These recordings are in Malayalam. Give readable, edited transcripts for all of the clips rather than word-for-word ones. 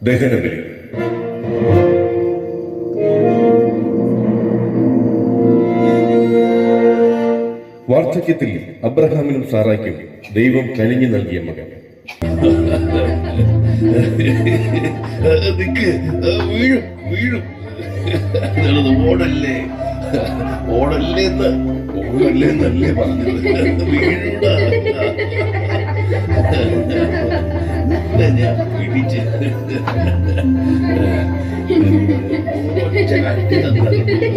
ദഹനബലി. വാർദ്ധക്യത്തിൽ അബ്രഹാമിനും സാറായ്ക്കും ദൈവം കനിഞ്ഞു നൽകിയ മകൻ. വീഴും വീഴും. ഓടല്ലേ ഓടല്ലേന്ന് ഓടല്ലേന്നല്ലേ പറഞ്ഞത്. വീഴൂടാ. ഞാൻ പിടിച്ച് കാട്ടി തന്ന കാര്യം.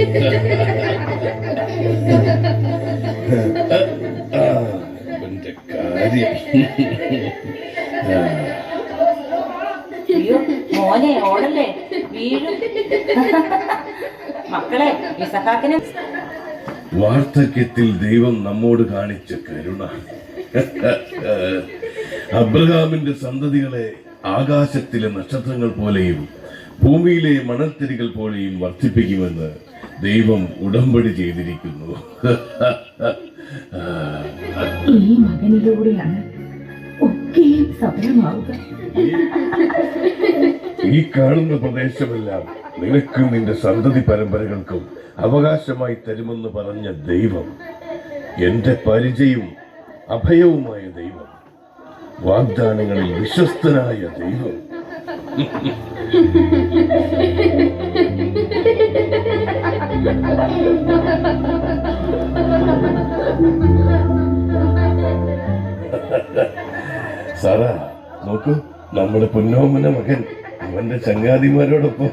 അയ്യോ മോനെ ഓടല്ലേ, വീഴും. മക്കളെ ഇസഹാക്കിന് വാർദ്ധക്യത്തിൽ ദൈവം നമ്മോട് കാണിച്ച കരുണ. അബ്രഹാമിന്റെ സന്തതികളെ ആകാശത്തിലെ നക്ഷത്രങ്ങൾ പോലെയും ഭൂമിയിലെ മണൽത്തിരികൾ പോലെയും വർദ്ധിപ്പിക്കുമെന്ന് ദൈവം ഉടമ്പടി ചെയ്തിരിക്കുന്നു. ഈ മകനിലൂടെയാണ് ഒക്കെയും സഫലമാവുക. ഈ കാണുന്ന പ്രദേശമെല്ലാം നിനക്കും നിന്റെ സന്തതി പരമ്പരകൾക്കും അവകാശമായി തരുമെന്ന് പറഞ്ഞ ദൈവം, എന്റെ പരിചയവും അഭയവുമായ ദൈവം, വാഗ്ദാനങ്ങളിൽ വിശ്വസ്തനായ ദൈവം. സാറാ നോക്കൂ, നമ്മുടെ പൊന്നോമന മകൻ അവന്റെ ചങ്ങാതിമാരോടൊപ്പം.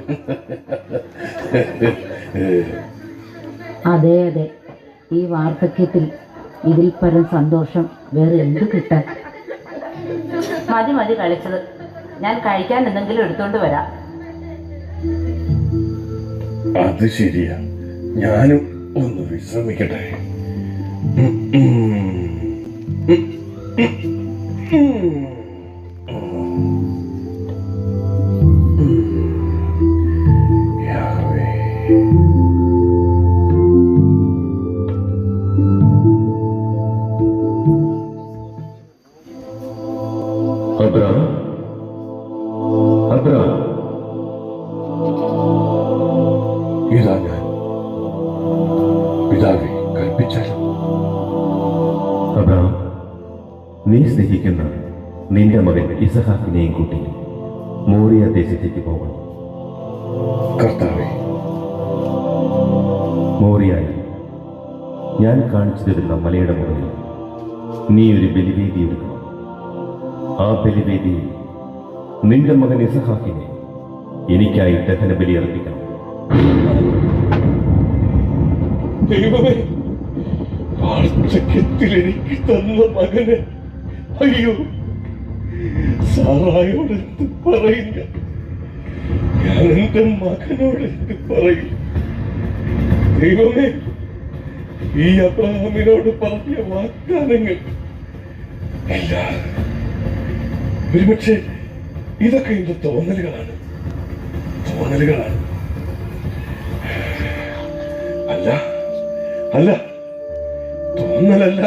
അതെ അതെ, ഈ വാർദ്ധക്യത്തിൽ ഇതിൽ പരം സന്തോഷം വേറെ എന്ത് കിട്ടാൻ. മതി മതി കളിച്ചത്, ഞാൻ കഴിക്കാൻ എന്തെങ്കിലും എടുത്തോണ്ട് വരാം. അത് ശരിയാ, ഞാനും ഒന്ന് വിശ്രമിക്കട്ടെ. അബ്രഹാം, അബ്രഹാം, ഇതാ ഞാൻ. പിതാവേ, കൽപ്പിച്ചാലും. അബ്രഹാം, നീ സ്നേഹിക്കുന്ന നിന്റെ മകൻ ഇസഹാക്കിനെയും കൂട്ടി മോറിയ ദേശത്തേക്ക് പോകണം. കർത്താവേ. മോറിയായി ഞാൻ കാണിച്ചു തരുന്ന മലയുടെ മുകളിൽ നീ ഒരു ബലിവേദി എടുക്കണം. ആ ബലിവേദിയിൽ നിന്റെ മകൻ ഇസഹാക്കിനെ എനിക്കായി ദഹനബലി അർപ്പിക്കണം. ദൈവമേ, വാർദ്ധക്യത്തിൽ എനിക്ക് തന്ന മകന് അയ്യോ, സാറായോട് എന്ത് പറയില്ല. ഞാൻ എന്റെ മകനോട് എന്ത് പറയും? ദൈവമേ, ഈ അബ്രഹാമിനോട് പറഞ്ഞ വാഗ്ദാനങ്ങൾ എല്ലാം ഒരുപക്ഷെ ഇതൊക്കെ എന്റെ തോന്നലുകളാണ്. അല്ല അല്ല, തോന്നലല്ല.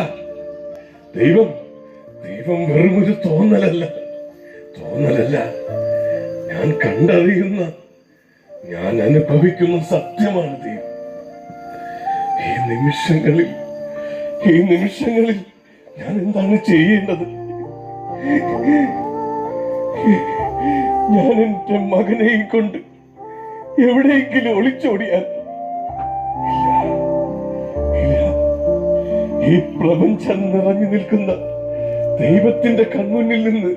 ദൈവം വെറുമൊരു തോന്നലല്ല. ഞാൻ കണ്ടറിയുന്ന, ഞാൻ അനുഭവിക്കുന്ന സത്യമാണ് ദൈവം. ഈ നിമിഷങ്ങളിൽ ഞാൻ എന്താണ് ചെയ്യേണ്ടത്? ഞാൻ എന്റെ മകനെയും കൊണ്ട് എവിടെയെങ്കിലും ഒളിച്ചോടിയാൽ? ഈ പ്രപഞ്ചം നിറഞ്ഞു നിൽക്കുന്ന ദൈവത്തിന്റെ കൺമുന്നിൽ നിന്ന്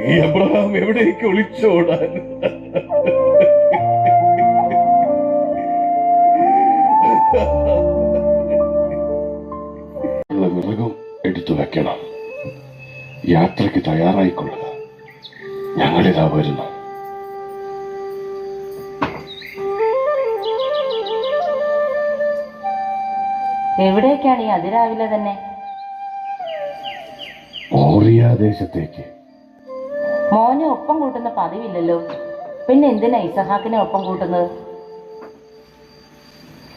ഈ അബ്രഹാം എവിടേക്ക് ഒളിച്ചോടാൻ? മൃഗം എടുത്തു വെക്കണം. യാത്രയ്ക്ക് തയ്യാറായിക്കൊള്ളുക. ഞങ്ങളിതാ വരുന്നു. എവിടേക്കാണ് ഈ അതിരാവിലെ തന്നെ? മോറിയ ദേശത്തേക്ക്. മോനെ ഒപ്പം കൂട്ടുന്ന പതിവില്ലല്ലോ, പിന്നെ എന്തിനാ ഇസഹാക്കിനെ ഒപ്പം കൂട്ടുന്നത്?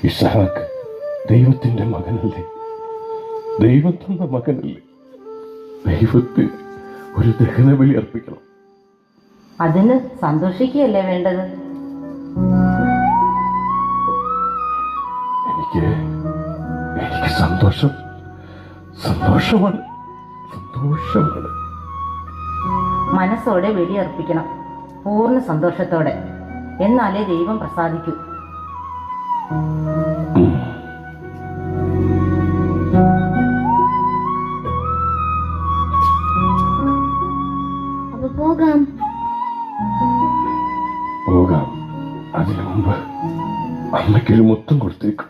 ഇസഹാക്ക് ദൈവത്തിന്റെ മകനല്ലേ? ദൈവത്തിന്റെ മകനല്ലേ? ദൈവത്തിന് ഒരു ദഹനബലി അർപ്പിക്കണം. അതിന് സന്തോഷിക്കുകയല്ലേ വേണ്ടത്? എനിക്ക് സന്തോഷമാണ്. മനസ്സോടെ ബലിയർപ്പിക്കണം, പൂർണ്ണ സന്തോഷത്തോടെ. എന്നാലേ ദൈവം പ്രസാദിക്കൂ. അപ്പൊ പോകാം. അതിനു മുമ്പ് അമ്മയ്ക്കൊരു മുത്തം കൊടുത്തേക്കും.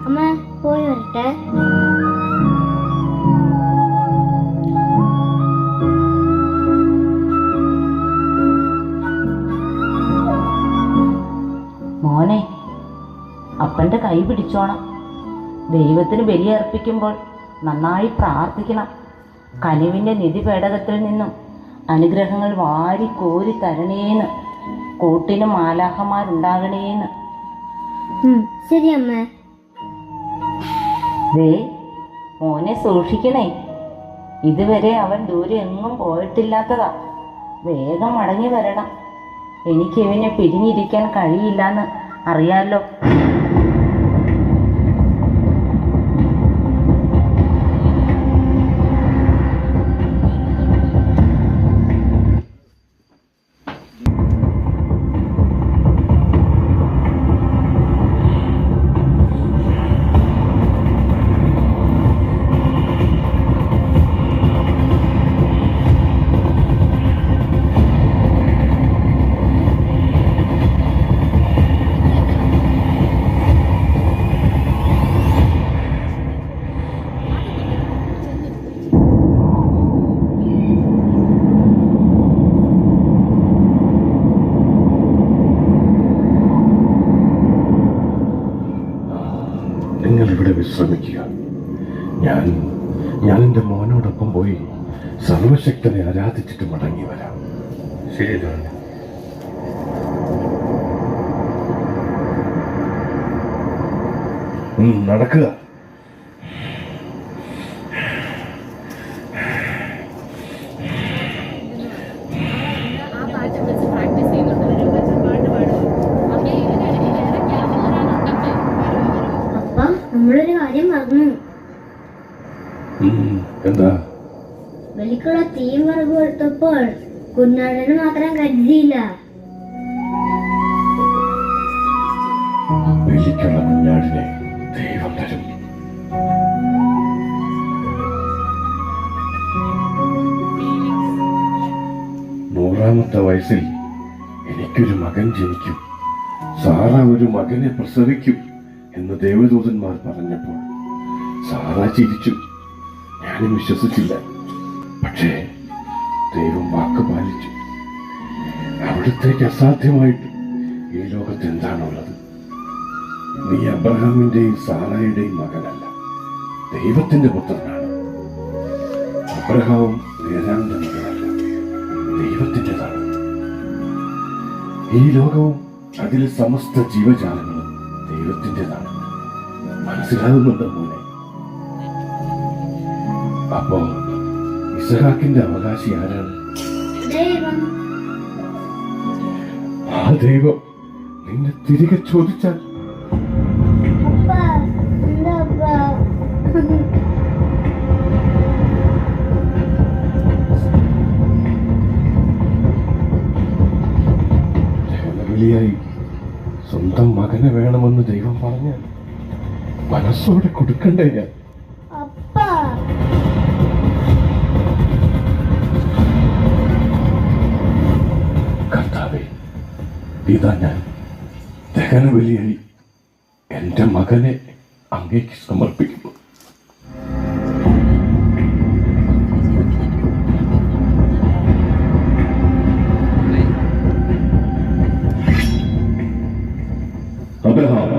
അമ്മ പോയി വരട്ടെ. മോനെ, അപ്പൻ്റെ കൈ പിടിച്ചോണം. ദൈവത്തിന് ബലിയർപ്പിക്കുമ്പോൾ നന്നായി പ്രാർത്ഥിക്കണം. കനിവിൻ്റെ നിധി പേടകത്തിൽ നിന്നും അനുഗ്രഹങ്ങൾ വാരി കോരി തരണേന്ന്, കൂട്ടിന് മാലാഖമാരുണ്ടാകണേന്ന്. ശരി അമ്മ. ദേ മോനെ സൂക്ഷിക്കണേ. ഇതുവരെ അവൻ ദൂരെ എങ്ങും പോയിട്ടില്ലാത്തതാ. വേഗം മടങ്ങി വരണം. എനിക്ക് ഇവനെ പിരിഞ്ഞിരിക്കാൻ കഴിയില്ലെന്ന് അറിയാലോ. നിങ്ങൾ ഇവിടെ വിശ്രമിക്കുക. ഞാൻ എൻ്റെ മോനോടൊപ്പം പോയി സർവശക്തനെ ആരാധിച്ചിട്ട് മടങ്ങി വരാം. ശരി. നടക്കുക. നമ്മളൊരു കാര്യം പറഞ്ഞു. എന്താ? ബലിക്കുള്ള തീയും വിറക് കൊടുത്തപ്പോൾ കുഞ്ഞാടന് മാത്രം കരുതിയില്ല. ബലിക്കുള്ള കുഞ്ഞാടിനെ ദൈവം തരും. നൂറാമത്തെ വയസ്സിൽ എനിക്കൊരു മകൻ ജനിക്കും, സാറ ഒരു മകനെ പ്രസവിക്കും എന്ന് ദേവദൂതന്മാർ പറഞ്ഞപ്പോൾ സാറ ചിരിച്ചു. ഞാനും വിശ്വസിച്ചില്ല. പക്ഷേ ദൈവം വാക്ക് പാലിച്ചു. അവിടത്തേക്ക് അസാധ്യമായിട്ട് ഈ ലോകത്ത് എന്താണുള്ളത്? നീ അബ്രഹാമിന്റെയും സാറായുടെയും മകനല്ല, ദൈവത്തിന്റെ പുത്രനാണ്. അബ്രഹാം നേതാവിന്റെ മകനല്ല, ദൈവത്തിൻ്റെതാണ്. ഈ ലോകവും അതിലെ സമസ്ത ജീവജാലങ്ങളും ദൈവത്തിൻ്റെതാണ്. മനസ്സിലാകുന്നുണ്ടോ മോനെ? അപ്പോ ഇസഹാക്കിന്റെ അവകാശി ആരാണ്? ദൈവം. ആ ദൈവം നിന്നെ തിരികെ ചോദിച്ചാൽ ജനബലിയായി സ്വന്തം മകനെ വേണമെന്ന് ദൈവം പറഞ്ഞാൽ മനസ്സോടെ കൊടുക്കണ്ടേ ഞാൻ? കർത്താവേ, ഇതാ ഞാൻ ദഹനബലിയായി എന്റെ മകനെ അങ്ങേക്ക് സമർപ്പിക്കുന്നു. അബ്രഹാം,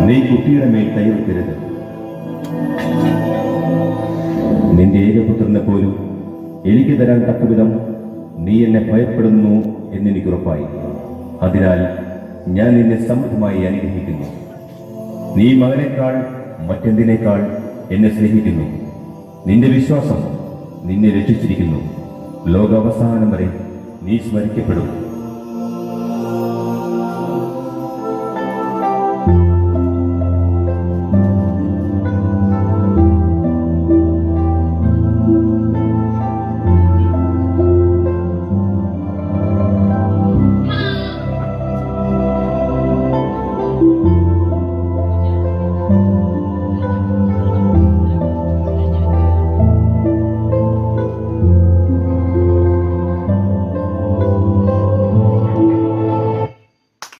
നീ കുട്ടിയുടെ മേൽ കൈവെക്കരുത്. നിന്റെ ഏകപുത്രനെ പോലും എനിക്ക് തരാൻ തക്കവിധം നീ എന്നെ ഭയപ്പെടുന്നു എന്നെനിക്കുറപ്പായി. അതിനാൽ ഞാൻ നിന്നെ സമൃദ്ധമായി അനുഗ്രഹിക്കുന്നു. നീ മകനേക്കാൾ മറ്റെന്തിനേക്കാൾ എന്നെ സ്നേഹിക്കുന്നു. നിന്റെ വിശ്വാസം നിന്നെ രക്ഷിച്ചിരിക്കുന്നു. ലോകാവസാനം വരെ നീ സ്മരിക്കപ്പെടും.